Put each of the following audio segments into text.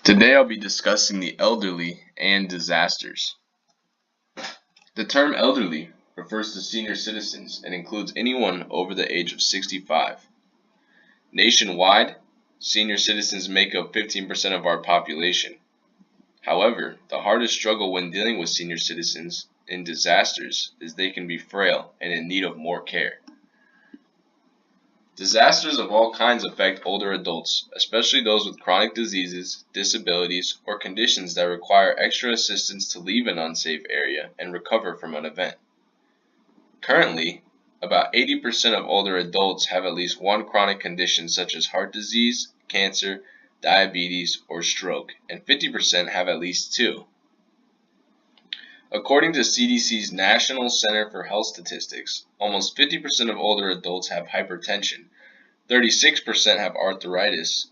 Today I'll be discussing the elderly and disasters. The term elderly refers to senior citizens and includes anyone over the age of 65. Nationwide, senior citizens make up 15% of our population. However, the hardest struggle when dealing with senior citizens in disasters is they can be frail and in need of more care. Disasters of all kinds affect older adults, especially those with chronic diseases, disabilities, or conditions that require extra assistance to leave an unsafe area and recover from an event. Currently, about 80% of older adults have at least one chronic condition such as heart disease, cancer, diabetes, or stroke, and 50% have at least two. According to CDC's National Center for Health Statistics, almost 50% of older adults have hypertension, 36% have arthritis,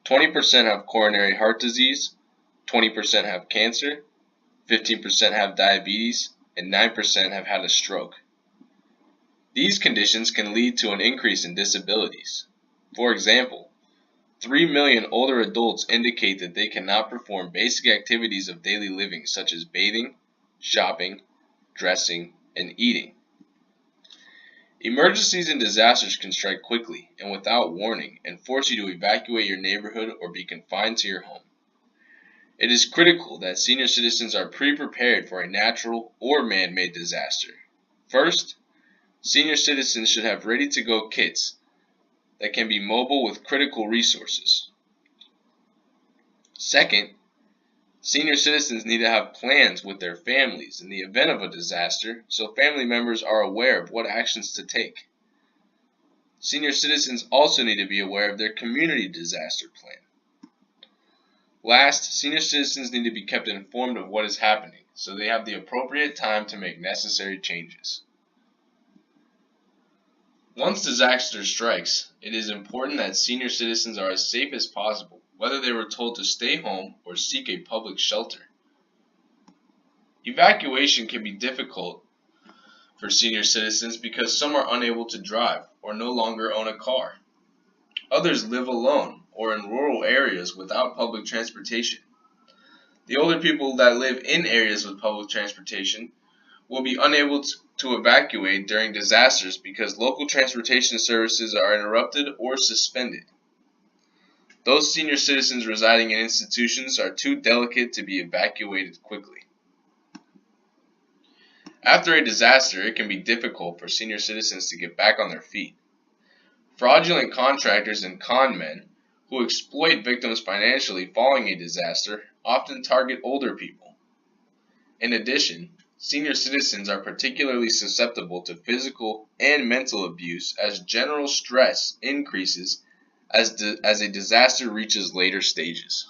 20% have coronary heart disease, 20% have cancer, 15% have diabetes, and 9% have had a stroke. These conditions can lead to an increase in disabilities. For example, 3 million older adults indicate that they cannot perform basic activities of daily living such as bathing, shopping, dressing, and eating. Emergencies and disasters can strike quickly and without warning and force you to evacuate your neighborhood or be confined to your home. It is critical that senior citizens are pre-prepared for a natural or man-made disaster. First, senior citizens should have ready-to-go kits that can be mobile with critical resources. Second, senior citizens need to have plans with their families in the event of a disaster so family members are aware of what actions to take. Senior citizens also need to be aware of their community disaster plan. Last, senior citizens need to be kept informed of what is happening so they have the appropriate time to make necessary changes. Once disaster strikes, it is important that senior citizens are as safe as possible, whether they were told to stay home or seek a public shelter. Evacuation can be difficult for senior citizens because some are unable to drive or no longer own a car. Others live alone or in rural areas without public transportation. The older people that live in areas with public transportation will be unable to evacuate during disasters because local transportation services are interrupted or suspended. Those senior citizens residing in institutions are too delicate to be evacuated quickly. After a disaster, it can be difficult for senior citizens to get back on their feet. Fraudulent contractors and con men who exploit victims financially following a disaster often target older people. In addition, senior citizens are particularly susceptible to physical and mental abuse as general stress increases as a disaster reaches later stages.